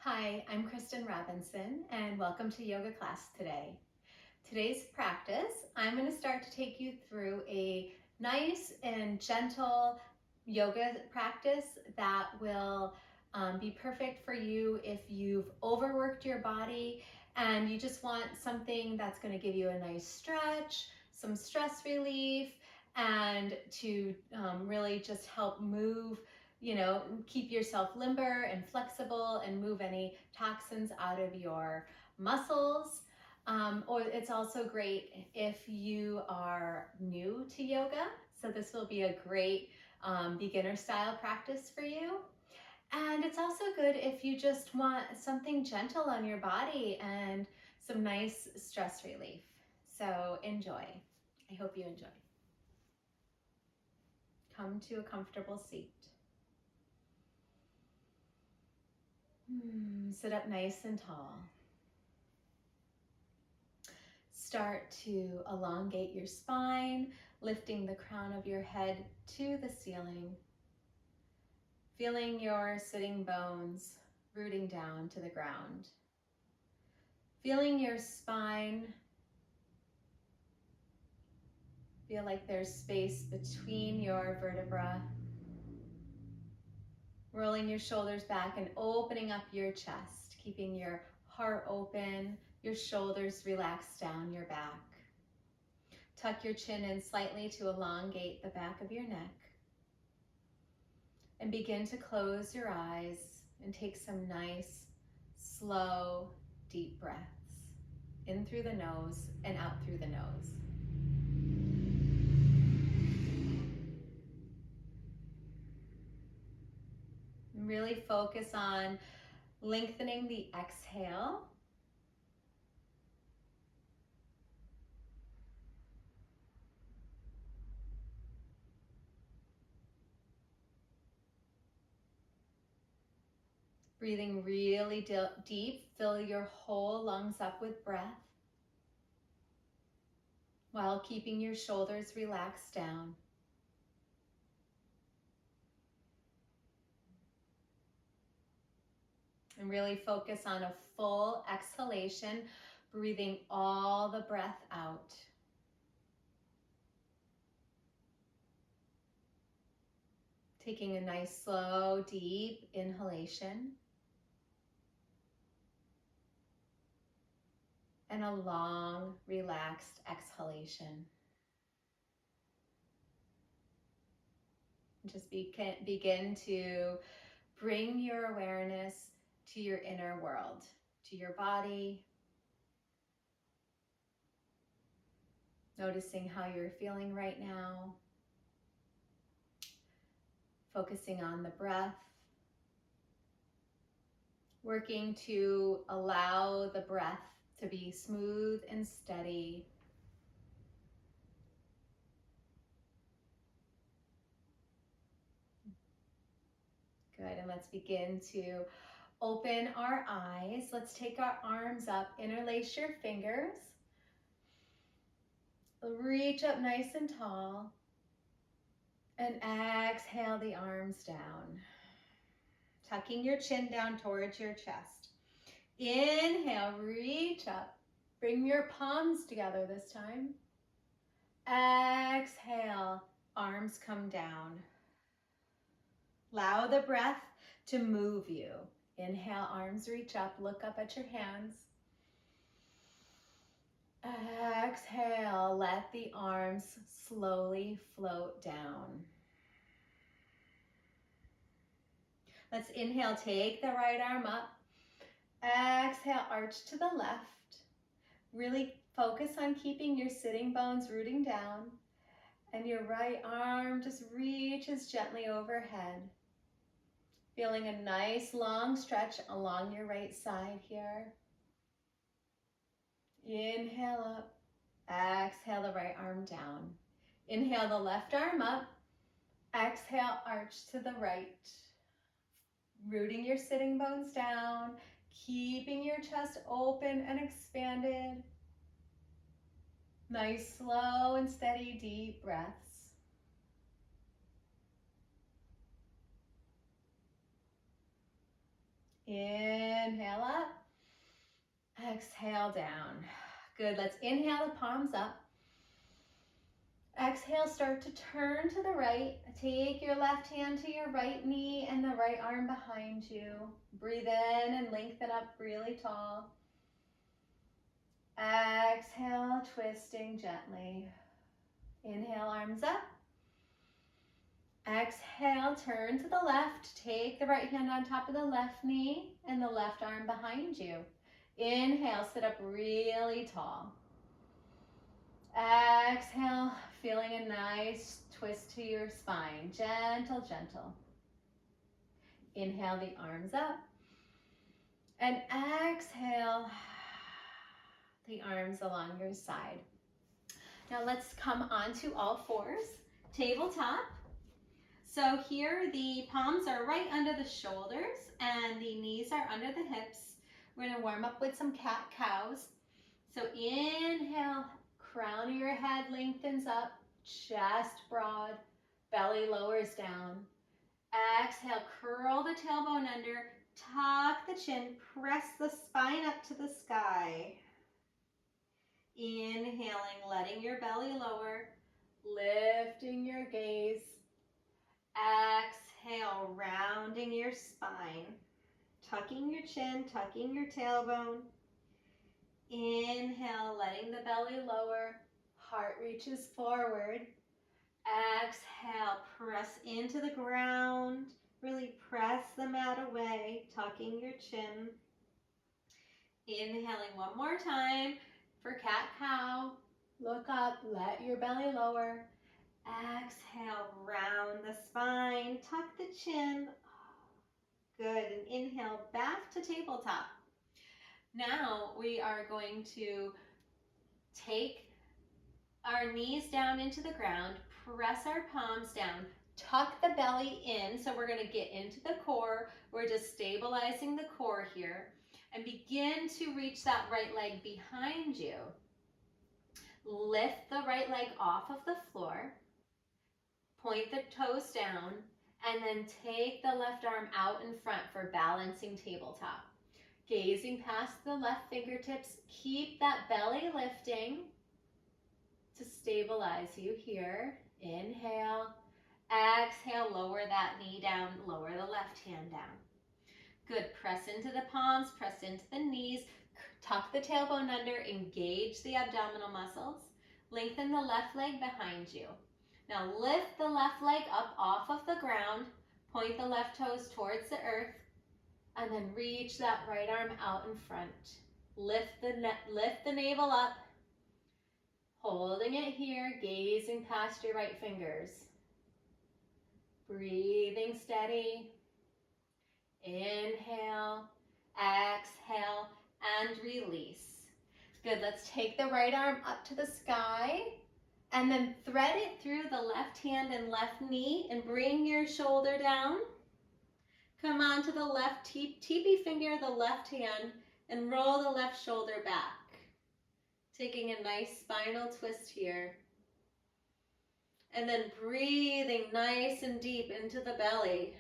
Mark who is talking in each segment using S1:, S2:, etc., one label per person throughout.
S1: Hi, I'm Kristen Robinson and welcome to yoga class today. Today's practice, I'm going to start to take you through a nice and gentle yoga practice that will be perfect for you if you've overworked your body and you just want something that's going to give you a nice stretch, some stress relief, and to really just help move, keep yourself limber and flexible and move any toxins out of your muscles. Or it's also great if you are new to yoga. So this will be a great beginner style practice for you. And it's also good if you just want something gentle on your body and some nice stress relief. So enjoy. I hope you enjoy. Come to a comfortable seat. Sit up nice and tall. Start to elongate your spine, lifting the crown of your head to the ceiling. Feeling your sitting bones rooting down to the ground. Feeling your spine. Feel like there's space between your vertebrae. Rolling your shoulders back and opening up your chest, keeping your heart open, your shoulders relaxed down your back. Tuck your chin in slightly to elongate the back of your neck. And begin to close your eyes and take some nice, slow, deep breaths. In through the nose and out through the nose. And really focus on lengthening the exhale. Breathing really deep, fill your whole lungs up with breath while keeping your shoulders relaxed down. And really focus on a full exhalation, breathing all the breath out. Taking a nice, slow, deep inhalation. And a long, relaxed exhalation. Just begin to bring your awareness to your inner world, to your body. Noticing how you're feeling right now. Focusing on the breath. Working to allow the breath to be smooth and steady. Good, and let's begin to open our eyes. Let's take our arms up, interlace your fingers. Reach up nice and tall. And exhale the arms down. Tucking your chin down towards your chest. Inhale, reach up. Bring your palms together this time. Exhale, arms come down. Allow the breath to move you. Inhale, arms reach up, look up at your hands. Exhale, let the arms slowly float down. Let's inhale, take the right arm up. Exhale, arch to the left. Really focus on keeping your sitting bones rooting down. And your right arm just reaches gently overhead. Feeling a nice long stretch along your right side here. Inhale up. Exhale the right arm down. Inhale the left arm up. Exhale, arch to the right. Rooting your sitting bones down. Keeping your chest open and expanded. Nice, slow and steady, deep breaths. Inhale. Inhale up. Exhale down. Good. Let's inhale the palms up. Exhale, start to turn to the right. Take your left hand to your right knee and the right arm behind you. Breathe in and lengthen up really tall. Exhale, twisting gently. Inhale, arms up. Exhale, turn to the left. Take the right hand on top of the left knee and the left arm behind you. Inhale, sit up really tall. Exhale, feeling a nice twist to your spine. Gentle, gentle. Inhale the arms up. And exhale the arms along your side. Now let's come onto all fours. Tabletop. So here the palms are right under the shoulders and the knees are under the hips. We're going to warm up with some cat-cows. So inhale, crown of your head lengthens up, chest broad, belly lowers down. Exhale, curl the tailbone under, tuck the chin, press the spine up to the sky. Inhaling, letting your belly lower, lifting your gaze. Exhale, rounding your spine, tucking your chin, tucking your tailbone. Inhale, letting the belly lower, heart reaches forward. Exhale, press into the ground, really press the mat away, tucking your chin. Inhaling one more time for cat-cow. Look up, let your belly lower. Exhale, round the spine, tuck the chin. Good, and inhale, back to tabletop. Now we are going to take our knees down into the ground, press our palms down, tuck the belly in, so we're going to get into the core. We're just stabilizing the core here, and begin to reach that right leg behind you. Lift the right leg off of the floor, point the toes down, and then take the left arm out in front for balancing tabletop. Gazing past the left fingertips, keep that belly lifting to stabilize you here. Inhale, exhale, lower that knee down, lower the left hand down. Good, press into the palms, press into the knees, tuck the tailbone under, engage the abdominal muscles, lengthen the left leg behind you. Now lift the left leg up off of the ground, point the left toes towards the earth, and then reach that right arm out in front. Lift the navel up, holding it here, gazing past your right fingers. Breathing steady. Inhale, exhale, and release. Good, let's take the right arm up to the sky and then thread it through the left hand and left knee and bring your shoulder down. Come on to the left teepee finger, the left hand, and roll the left shoulder back. Taking a nice spinal twist here. And then breathing nice and deep into the belly.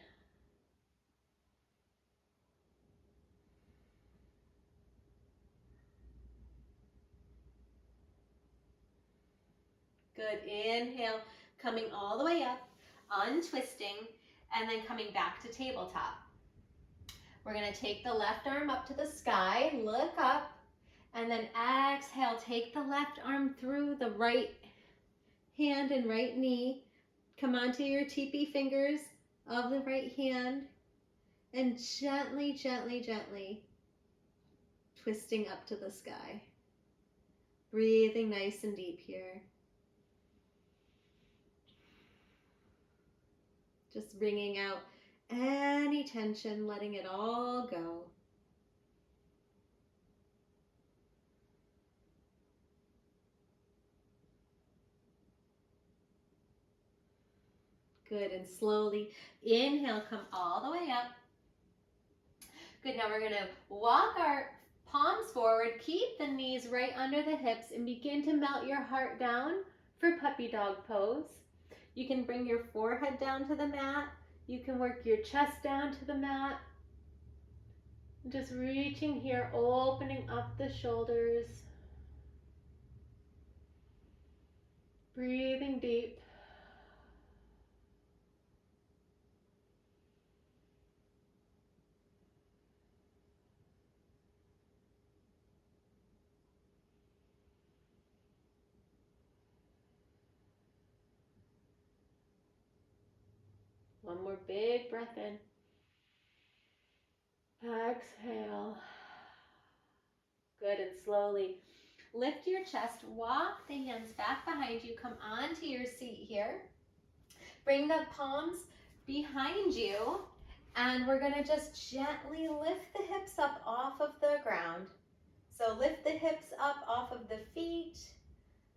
S1: Good, inhale, coming all the way up, untwisting, and then coming back to tabletop. We're gonna take the left arm up to the sky, look up, and then exhale, take the left arm through the right hand and right knee. Come onto your teepee fingers of the right hand, and gently, gently, gently twisting up to the sky. Breathing nice and deep here. Just wringing out any tension, letting it all go. Good, and slowly inhale, come all the way up. Good, now we're gonna walk our palms forward, keep the knees right under the hips, and begin to melt your heart down for puppy dog pose. You can bring your forehead down to the mat. You can work your chest down to the mat. Just reaching here, opening up the shoulders. Breathing deep. One more big breath in. Exhale. Good, and slowly lift your chest, walk the hands back behind you, come onto your seat here. Bring the palms behind you, and we're gonna just gently lift the hips up off of the ground. So lift the hips up off of the feet,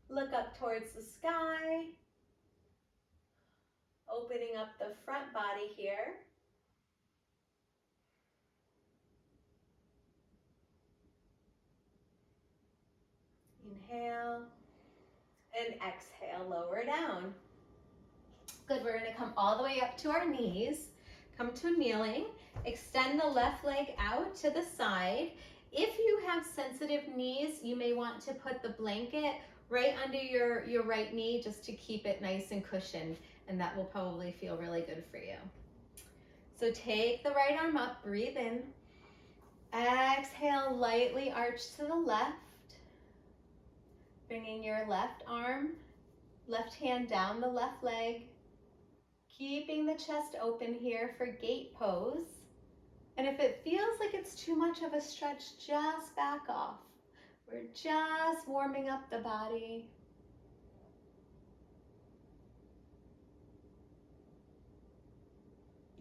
S1: look up towards the sky, opening up the front body here. Inhale and exhale, lower down. Good, we're gonna come all the way up to our knees, come to kneeling, extend the left leg out to the side. If you have sensitive knees, you may want to put the blanket right under your right knee just to keep it nice and cushioned, and that will probably feel really good for you. So take the right arm up, breathe in. Exhale, lightly arch to the left. Bringing your left arm, left hand down the left leg. Keeping the chest open here for gate pose. And if it feels like it's too much of a stretch, just back off. We're just warming up the body.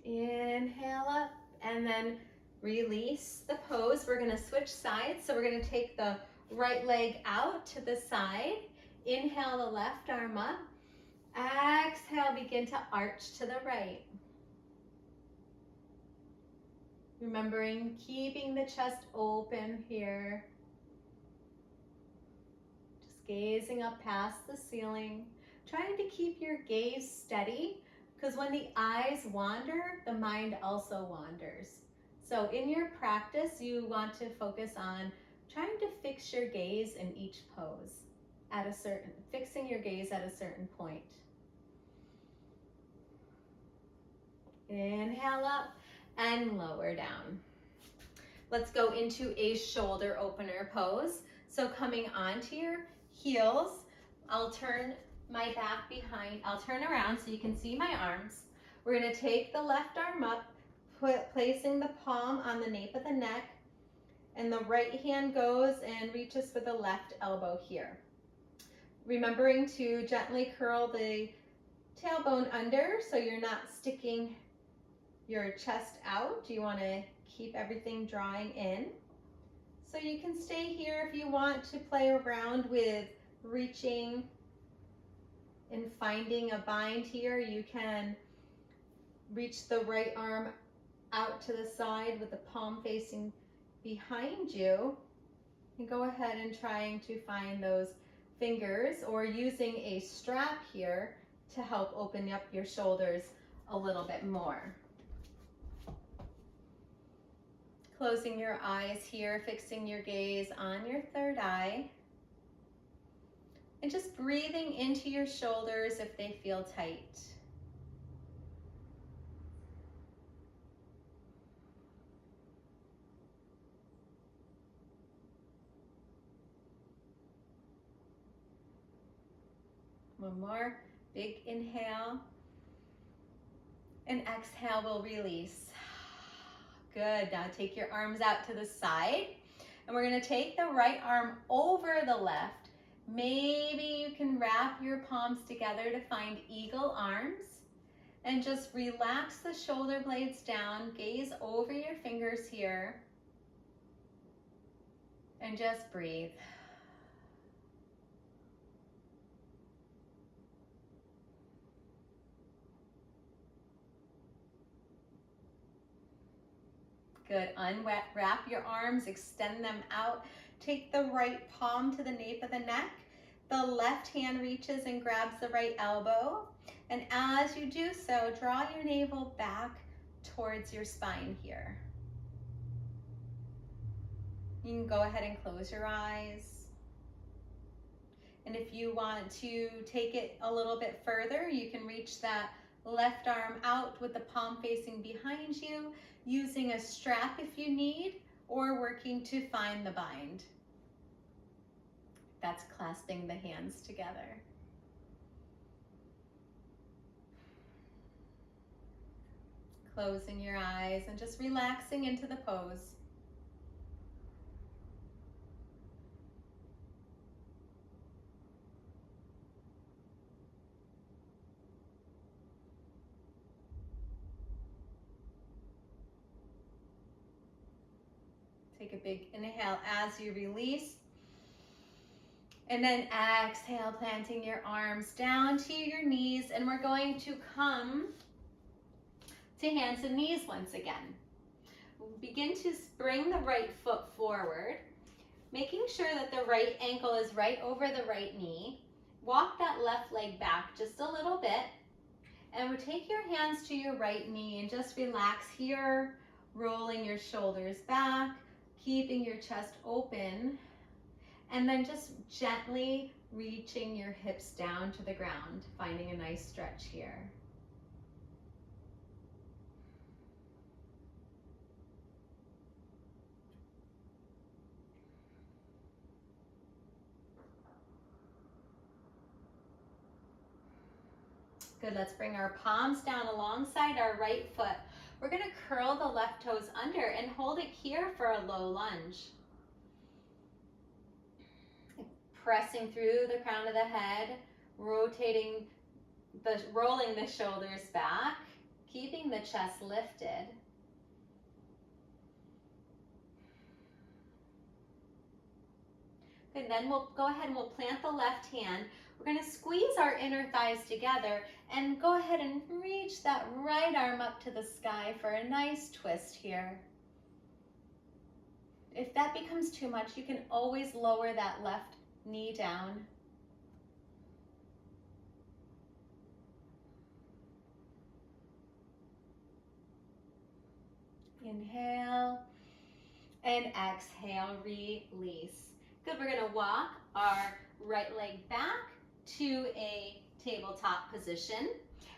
S1: Inhale up and then release the pose. We're gonna switch sides. So we're gonna take the right leg out to the side. Inhale the left arm up. Exhale, begin to arch to the right. Remembering keeping the chest open here. Just gazing up past the ceiling. Trying to keep your gaze steady, because when the eyes wander, the mind also wanders. So in your practice, you want to focus on trying to fix your gaze in each pose fixing your gaze at a certain point. Inhale up and lower down. Let's go into a shoulder opener pose. So coming onto your heels, I'll turn my back behind. I'll turn around so you can see my arms. We're gonna take the left arm up, placing the palm on the nape of the neck, and the right hand goes and reaches for the left elbow here. Remembering to gently curl the tailbone under so you're not sticking your chest out. You want to keep everything drawing in. So you can stay here if you want to play around with reaching and finding a bind here. You can reach the right arm out to the side with the palm facing behind you, and go ahead and trying to find those fingers, or using a strap here to help open up your shoulders a little bit more. Closing your eyes here, fixing your gaze on your third eye, and just breathing into your shoulders if they feel tight. One more big inhale, and exhale, we'll release. Good, now take your arms out to the side, and we're gonna take the right arm over the left. Maybe you can wrap your palms together to find eagle arms, and just relax the shoulder blades down, gaze over your fingers here, and just breathe. Good, unwrap your arms, extend them out. Take the right palm to the nape of the neck. The left hand reaches and grabs the right elbow. And as you do so, draw your navel back towards your spine here. You can go ahead and close your eyes. And if you want to take it a little bit further, you can reach that left arm out with the palm facing behind you, using a strap if you need, or working to find the bind. That's clasping the hands together. Closing your eyes and just relaxing into the pose. Take a big inhale as you release. And then exhale, planting your arms down to your knees. And we're going to come to hands and knees once again. Begin to bring the right foot forward, making sure that the right ankle is right over the right knee. Walk that left leg back just a little bit. And we'll take your hands to your right knee and just relax here, rolling your shoulders back, keeping your chest open, and then just gently reaching your hips down to the ground, finding a nice stretch here. Good, let's bring our palms down alongside our right foot. We're gonna curl the left toes under and hold it here for a low lunge. Pressing through the crown of the head, rolling the shoulders back, keeping the chest lifted. Good, then we'll go ahead and we'll plant the left hand. We're gonna squeeze our inner thighs together and go ahead and reach that right arm up to the sky for a nice twist here. If that becomes too much, you can always lower that left knee down. Inhale and exhale, release. Good, we're gonna walk our right leg back to a tabletop position.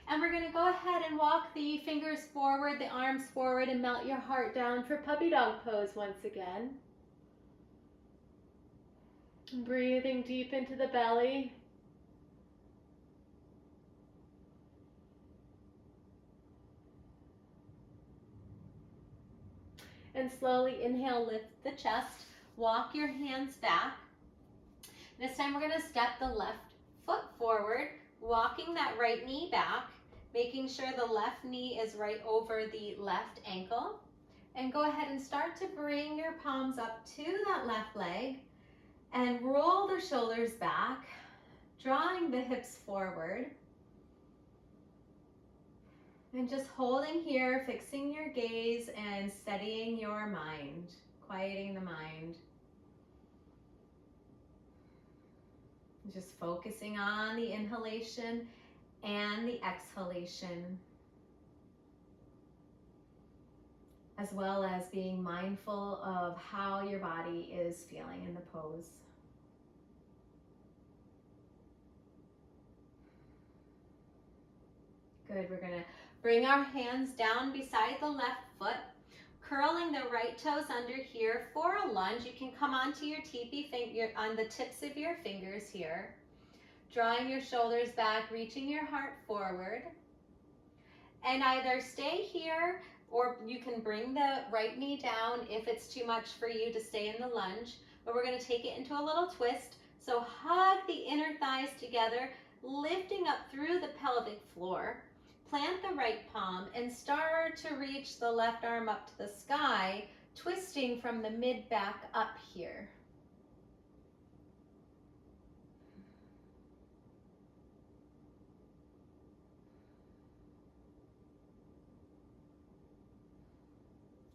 S1: And we're gonna go ahead and walk the fingers forward, the arms forward, and melt your heart down for puppy dog pose once again. Breathing deep into the belly. And slowly inhale, lift the chest, walk your hands back. This time we're gonna step the left foot forward, walking that right knee back, making sure the left knee is right over the left ankle. And go ahead and start to bring your palms up to that left leg and roll the shoulders back, drawing the hips forward. And just holding here, fixing your gaze and steadying your mind, quieting the mind. Just focusing on the inhalation and the exhalation, as well as being mindful of how your body is feeling in the pose. Good, we're gonna bring our hands down beside the left foot, curling the right toes under here for a lunge. You can come onto your teepee finger on the tips of your fingers here, drawing your shoulders back, reaching your heart forward. And either stay here or you can bring the right knee down if it's too much for you to stay in the lunge. But we're going to take it into a little twist. So hug the inner thighs together, lifting up through the pelvic floor. Plant the right palm and start to reach the left arm up to the sky, twisting from the mid back up here.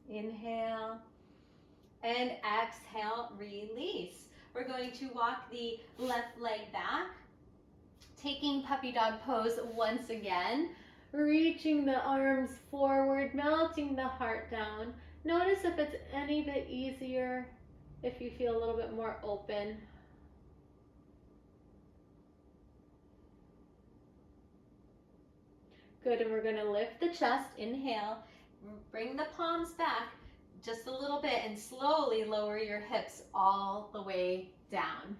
S1: Inhale and exhale, release. We're going to walk the left leg back, taking puppy dog pose once again. Reaching the arms forward, melting the heart down. Notice if it's any bit easier if you feel a little bit more open. Good, and we're gonna lift the chest, inhale, bring the palms back just a little bit and slowly lower your hips all the way down.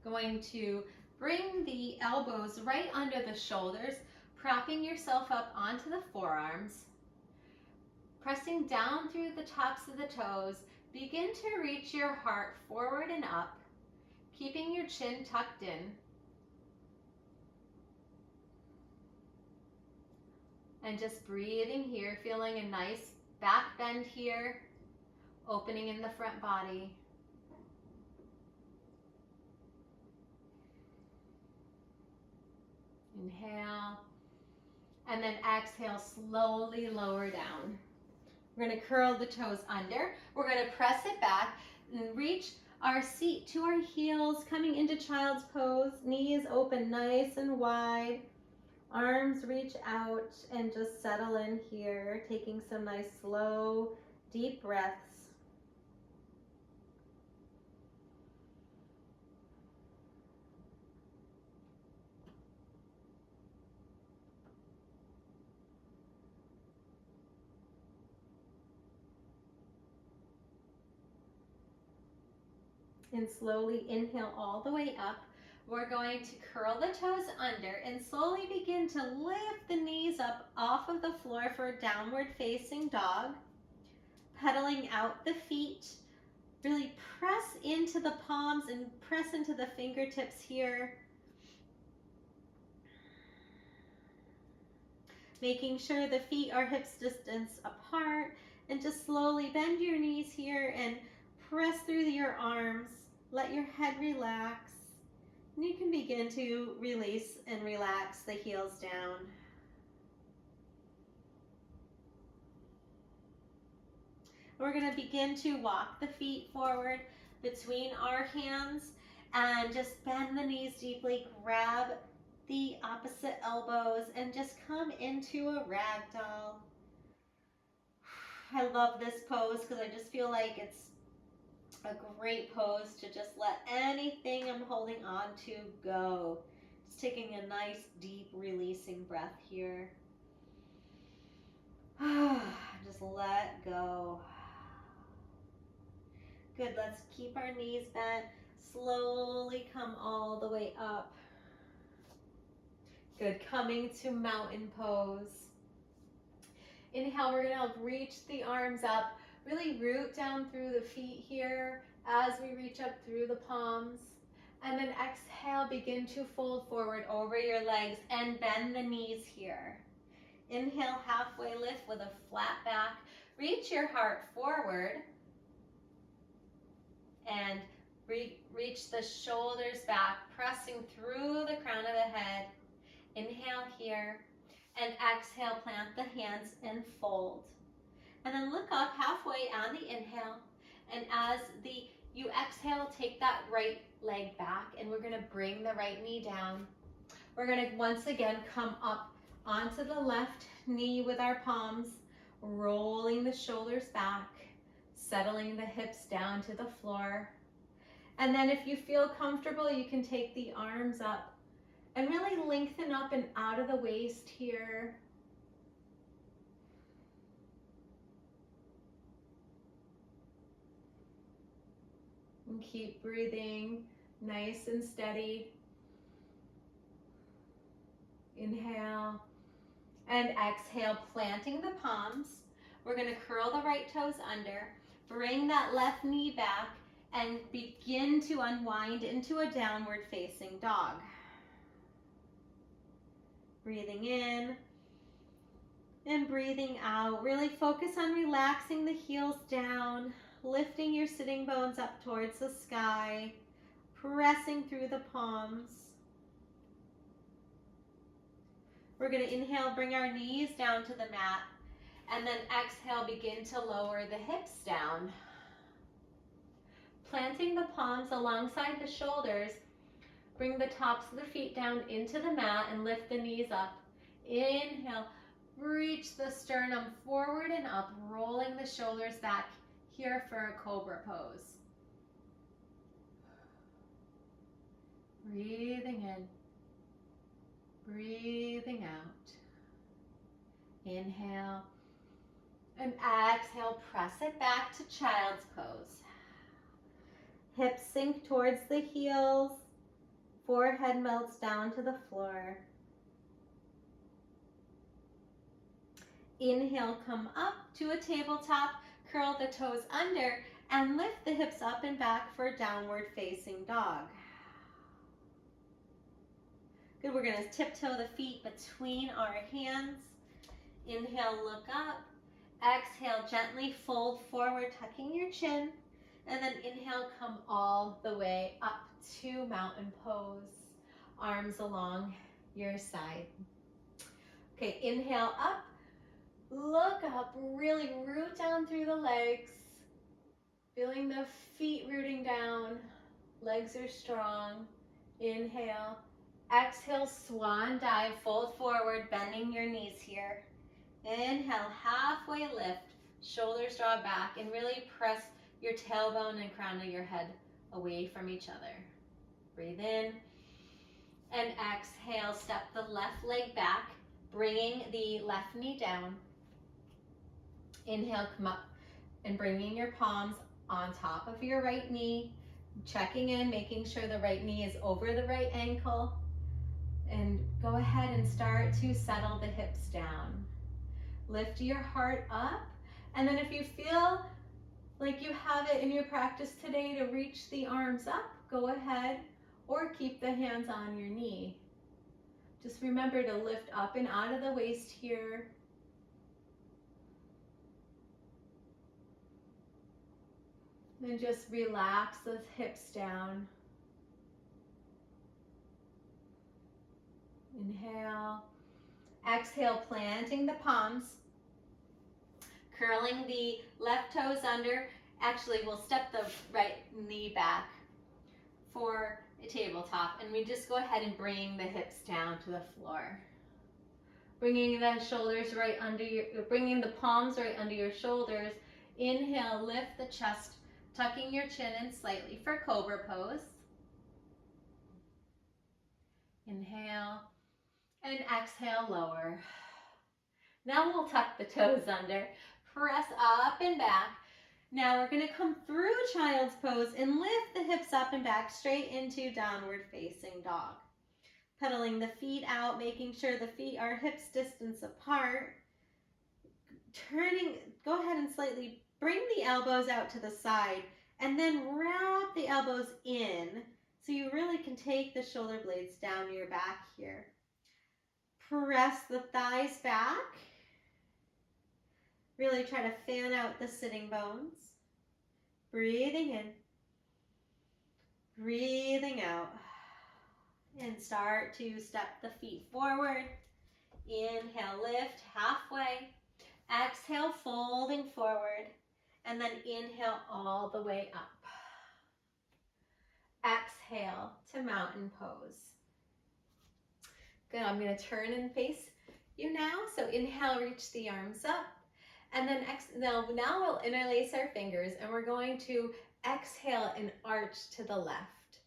S1: Going to bring the elbows right under the shoulders, propping yourself up onto the forearms, pressing down through the tops of the toes. Begin to reach your heart forward and up, keeping your chin tucked in. And just breathing here, feeling a nice back bend here, opening in the front body. Inhale, and then exhale, slowly lower down. We're gonna curl the toes under. We're gonna press it back and reach our seat to our heels, coming into child's pose, knees open nice and wide. Arms reach out and just settle in here, taking some nice slow, deep breaths. And slowly inhale all the way up. We're going to curl the toes under and slowly begin to lift the knees up off of the floor for a downward facing dog. Pedaling out the feet. Really press into the palms and press into the fingertips here. Making sure the feet are hips distance apart, and just slowly bend your knees here and press through your arms. Let your head relax. And you can begin to release and relax the heels down. We're going to begin to walk the feet forward between our hands and just bend the knees deeply. Grab the opposite elbows and just come into a ragdoll. I love this pose because I just feel like it's a great pose to just let anything I'm holding on to go. Just taking a nice deep releasing breath here. Just let go. Good, let's keep our knees bent. Slowly come all the way up. Good, coming to mountain pose. Inhale, we're gonna reach the arms up. Really root down through the feet here as we reach up through the palms. And then exhale, begin to fold forward over your legs and bend the knees here. Inhale, halfway lift with a flat back. Reach your heart forward and reach the shoulders back, pressing through the crown of the head. Inhale here and exhale, plant the hands and fold. And then look up halfway on the inhale, and as you exhale, take that right leg back, and we're gonna bring the right knee down. We're gonna once again come up onto the left knee with our palms, rolling the shoulders back, settling the hips down to the floor. And then if you feel comfortable, you can take the arms up and really lengthen up and out of the waist here. And keep breathing nice and steady. Inhale and exhale, planting the palms. We're going to curl the right toes under, bring that left knee back, and begin to unwind into a downward facing dog. Breathing in and breathing out. Really focus on relaxing the heels down, lifting your sitting bones up towards the sky, pressing through the palms. We're going to inhale, bring our knees down to the mat, and then exhale, begin to lower the hips down. Planting the palms alongside the shoulders, bring the tops of the feet down into the mat and lift the knees up. Inhale, reach the sternum forward and up, rolling the shoulders back here for a cobra pose. Breathing in, breathing out. Inhale and exhale, press it back to child's pose. Hips sink towards the heels, forehead melts down to the floor. Inhale, come up to a tabletop, curl the toes under, and lift the hips up and back for downward facing dog. Good, we're gonna tiptoe the feet between our hands. Inhale, look up. Exhale, gently fold forward, tucking your chin. And then inhale, come all the way up to mountain pose. Arms along your side. Okay, inhale up. Look up, really root down through the legs. Feeling the feet rooting down. Legs are strong. Inhale. Exhale, swan dive, fold forward, bending your knees here. Inhale, halfway lift, shoulders draw back, and really press your tailbone and crown of your head away from each other. Breathe in, and exhale, step the left leg back, bringing the left knee down. Inhale, come up and bringing your palms on top of your right knee, checking in, making sure the right knee is over the right ankle, and go ahead and start to settle the hips down. Lift your heart up, and then if you feel like you have it in your practice today to reach the arms up, go ahead, or keep the hands on your knee. Just remember to lift up and out of the waist here. And just relax those hips down. Inhale. Exhale, planting the palms. Curling the left toes under. Actually, we'll step the right knee back for a tabletop. And we just go ahead and bring the hips down to the floor. Bringing the shoulders right under bringing the palms right under your shoulders. Inhale, lift the chest, tucking your chin in slightly for cobra pose. Inhale, and exhale, lower. Now we'll tuck the toes under, press up and back. Now we're gonna come through child's pose and lift the hips up and back straight into downward facing dog. Pedaling the feet out, making sure the feet are hips distance apart. Turning, go ahead and slightly bring the elbows out to the side and then wrap the elbows in so you really can take the shoulder blades down your back here. Press the thighs back. Really try to fan out the sitting bones. Breathing in. Breathing out. And start to step the feet forward. Inhale, lift halfway. Exhale, folding forward. And then inhale all the way up. Exhale to mountain pose. Good, I'm gonna turn and face you now. So inhale, reach the arms up. And then now we'll interlace our fingers and we're going to exhale and arch to the left.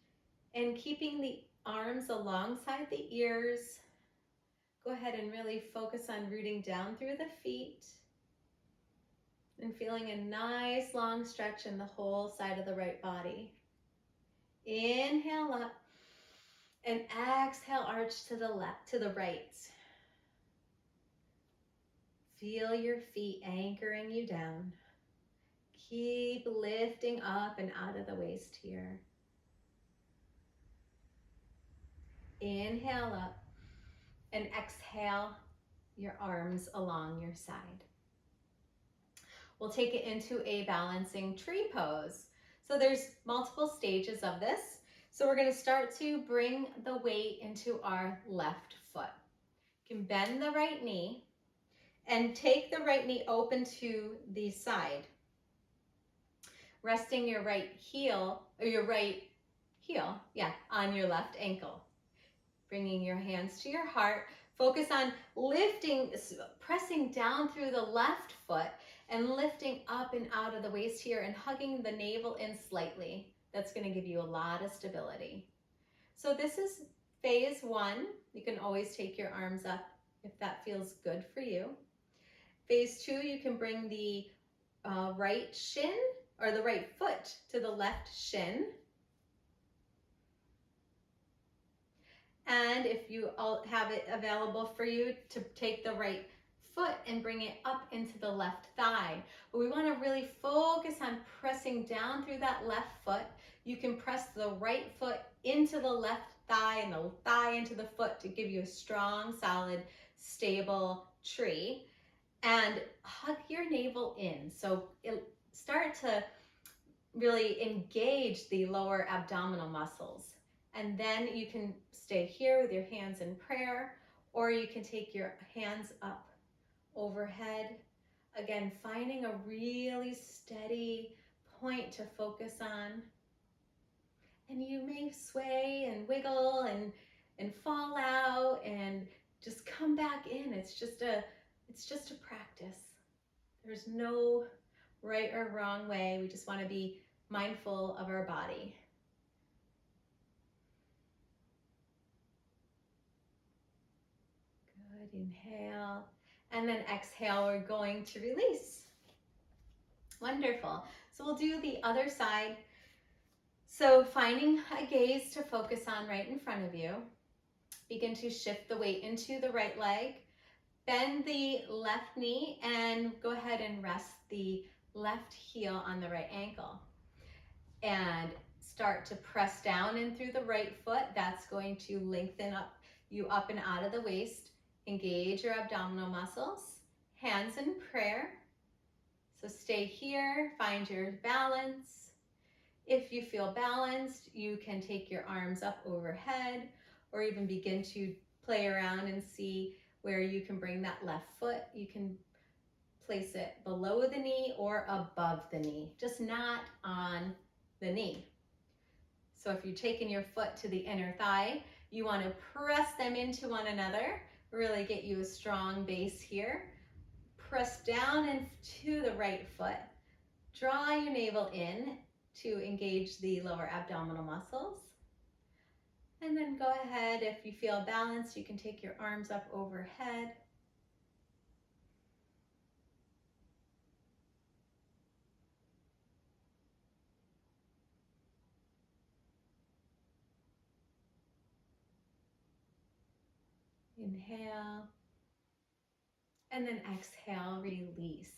S1: And keeping the arms alongside the ears, go ahead and really focus on rooting down through the feet and feeling a nice long stretch in the whole side of the right body. Inhale up and exhale, arch to the left, to the right. Feel your feet anchoring you down. Keep lifting up and out of the waist here. Inhale up and exhale your arms along your side. We'll take it into a balancing tree pose. So there's multiple stages of this. So we're going to start to bring the weight into our left foot. You can bend the right knee and take the right knee open to the side. Resting your right heel, or your right heel, on your left ankle. Bringing your hands to your heart. Focus on lifting, pressing down through the left foot and lifting up and out of the waist here and hugging the navel in slightly. That's going to give you a lot of stability. So this is phase 1. You can always take your arms up if that feels good for you. Phase 2, you can bring the right shin or the right foot to the left shin. And if you have it available for you to take the right foot and bring it up into the left thigh. But we want to really focus on pressing down through that left foot. You can press the right foot into the left thigh and the thigh into the foot to give you a strong, solid, stable tree. And hug your navel in. So start to really engage the lower abdominal muscles. And then you can stay here with your hands in prayer, or you can take your hands up overhead. Again, finding a really steady point to focus on. And you may sway and wiggle and fall out and just come back in. It's just a practice. There's no right or wrong way. We just want to be mindful of our body. Good, inhale. And then exhale, we're going to release. Wonderful. So we'll do the other side. So finding a gaze to focus on right in front of you. Begin to shift the weight into the right leg. Bend the left knee and go ahead and rest the left heel on the right ankle. And start to press down in through the right foot. That's going to lengthen you up and out of the waist. Engage your abdominal muscles. Hands in prayer. So stay here, find your balance. If you feel balanced, you can take your arms up overhead or even begin to play around and see where you can bring that left foot. You can place it below the knee or above the knee, just not on the knee. So if you're taking your foot to the inner thigh, you want to press them into one another, really get you a strong base here. Press down into the right foot. Draw your navel in to engage the lower abdominal muscles. And then go ahead, if you feel balanced, you can take your arms up overhead. Inhale. And then exhale, release.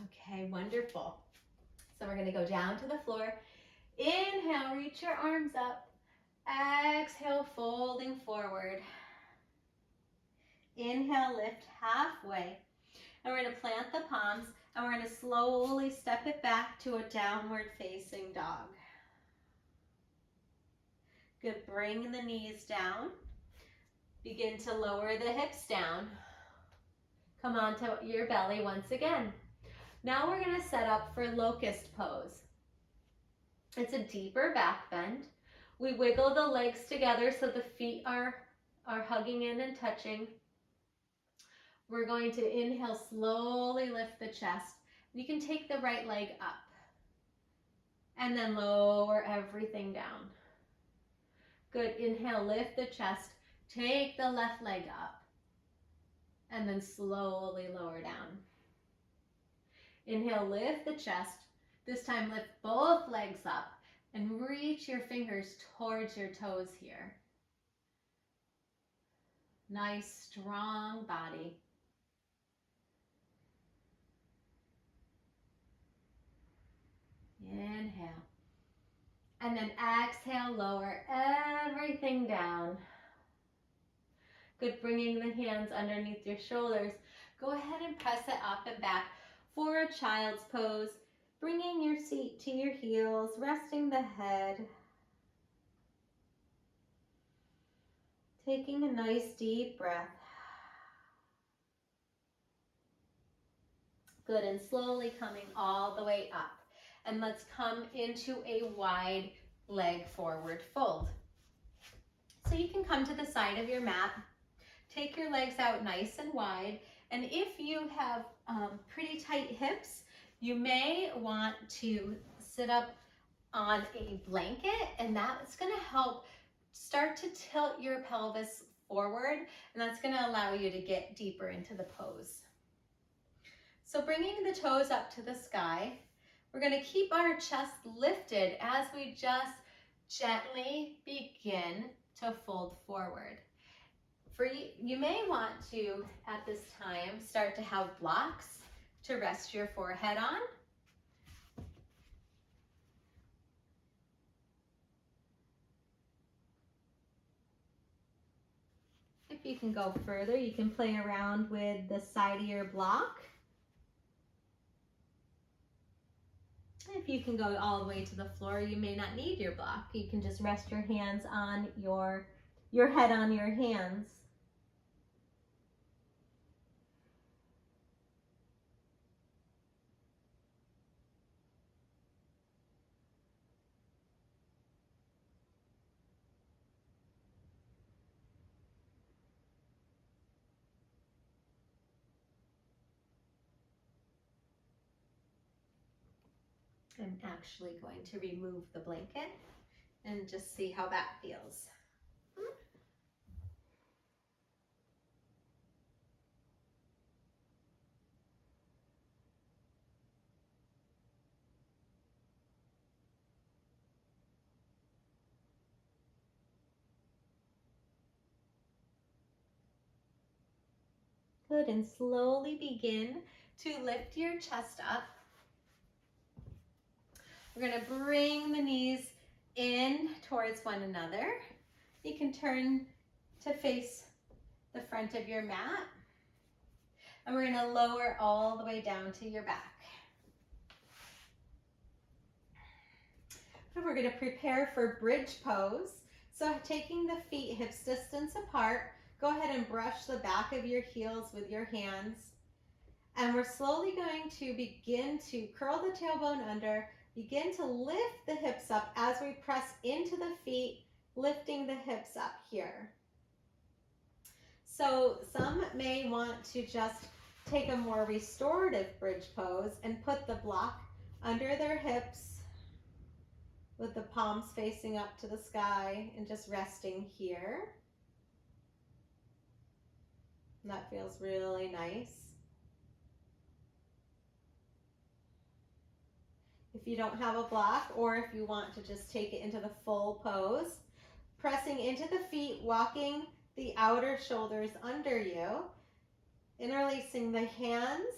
S1: Okay, wonderful. So we're going to go down to the floor. Inhale, reach your arms up. Exhale, folding forward. Inhale, lift halfway. And we're going to plant the palms and we're going to slowly step it back to a downward facing dog. Good, bring the knees down. Begin to lower the hips down. Come onto your belly once again. Now we're going to set up for locust pose. It's a deeper back bend. We wiggle the legs together so the feet are hugging in and touching. We're going to inhale, slowly lift the chest. You can take the right leg up and then lower everything down. Good, inhale, lift the chest. Take the left leg up and then slowly lower down. Inhale, lift the chest. This time lift both legs up and reach your fingers towards your toes here. Nice, strong body. Inhale. And then exhale, lower everything down. Good, bringing the hands underneath your shoulders. Go ahead and press it up and back for a child's pose. Bringing your seat to your heels, resting the head. Taking a nice deep breath. Good, and slowly coming all the way up. And let's come into a wide leg forward fold. So you can come to the side of your mat. Take your legs out nice and wide. And if you have pretty tight hips, you may want to sit up on a blanket, and that's going to help start to tilt your pelvis forward, and that's going to allow you to get deeper into the pose. So bringing the toes up to the sky, we're going to keep our chest lifted as we just gently begin to fold forward. For you may want to, at this time, start to have blocks to rest your forehead on. If you can go further, you can play around with the side of your block. If you can go all the way to the floor, you may not need your block. You can just rest your hands on your head on your hands. I'm actually going to remove the blanket and just see how that feels. Good, and slowly begin to lift your chest up. We're going to bring the knees in towards one another. You can turn to face the front of your mat. And we're going to lower all the way down to your back. And we're going to prepare for bridge pose. So taking the feet hips distance apart, go ahead and brush the back of your heels with your hands. And we're slowly going to begin to curl the tailbone under, begin to lift the hips up as we press into the feet, lifting the hips up here. So some may want to just take a more restorative bridge pose and put the block under their hips with the palms facing up to the sky and just resting here. And that feels really nice. If you don't have a block, or if you want to just take it into the full pose, pressing into the feet, walking the outer shoulders under you, interlacing the hands,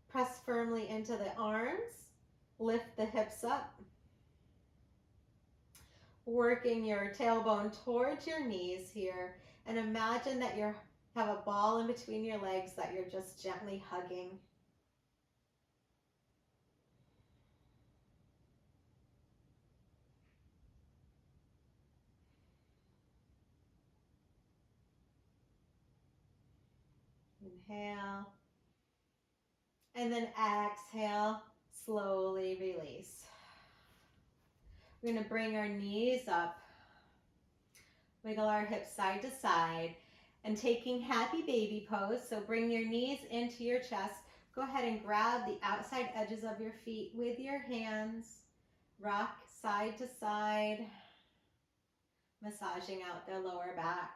S1: press firmly into the arms, lift the hips up, working your tailbone towards your knees here, and imagine that you have a ball in between your legs that you're just gently hugging. Inhale, and then exhale, slowly release. We're going to bring our knees up, wiggle our hips side to side, and taking happy baby pose. So bring your knees into your chest. Go ahead and grab the outside edges of your feet with your hands. Rock side to side, massaging out the lower back.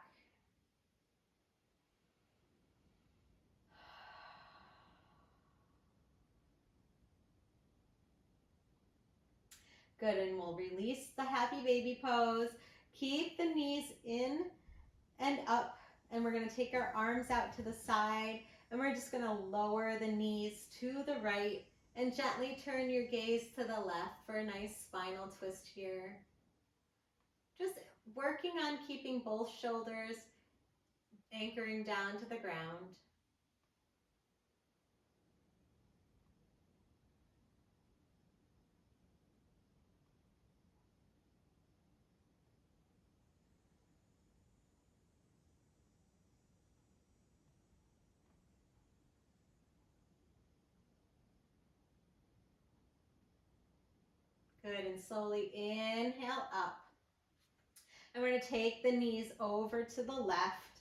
S1: Good, and we'll release the happy baby pose. Keep the knees in and up, and we're going to take our arms out to the side, and we're just going to lower the knees to the right and gently turn your gaze to the left for a nice spinal twist here. Just working on keeping both shoulders anchoring down to the ground. Good, and slowly inhale up. And we're going to take the knees over to the left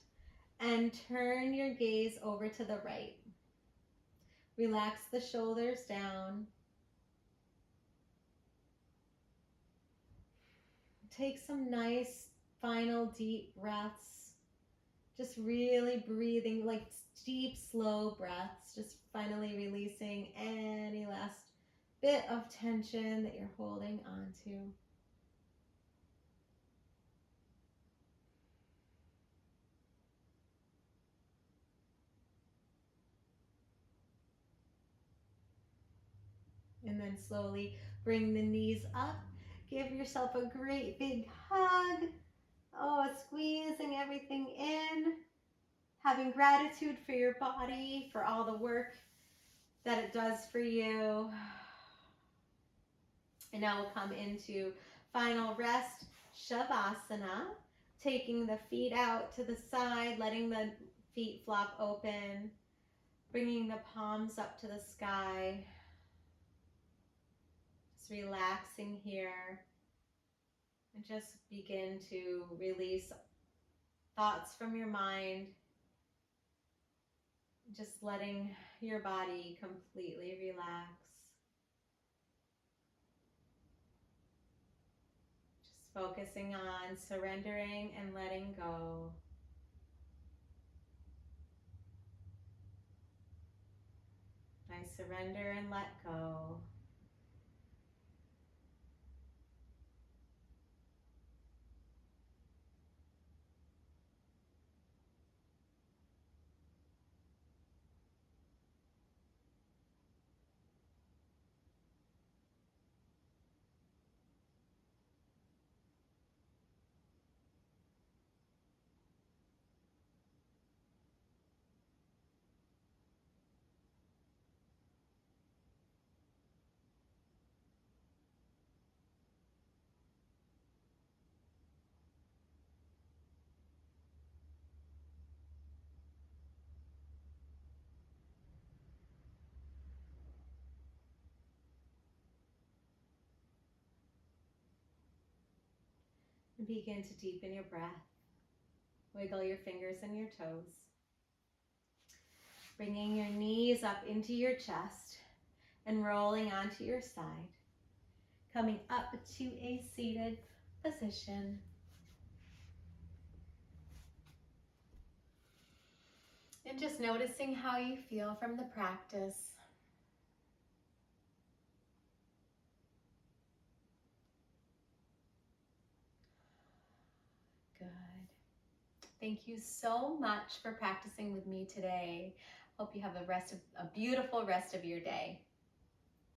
S1: and turn your gaze over to the right. Relax the shoulders down. Take some nice final deep breaths. Just really breathing, like deep, slow breaths. Just finally releasing any last bit of tension that you're holding on to. And then slowly bring the knees up. Give yourself a great big hug. Oh, squeezing everything in. Having gratitude for your body, for all the work that it does for you. And now we'll come into final rest, Shavasana. Taking the feet out to the side, letting the feet flop open. Bringing the palms up to the sky. Just relaxing here. And just begin to release thoughts from your mind. Just letting your body completely relax. Just focusing on surrendering and letting go. I surrender and let go. And begin to deepen your breath. Wiggle your fingers and your toes. Bringing your knees up into your chest and rolling onto your side. Coming up to a seated position. And just noticing how you feel from the practice. Good. Thank you so much for practicing with me today. Hope you have a beautiful rest of your day.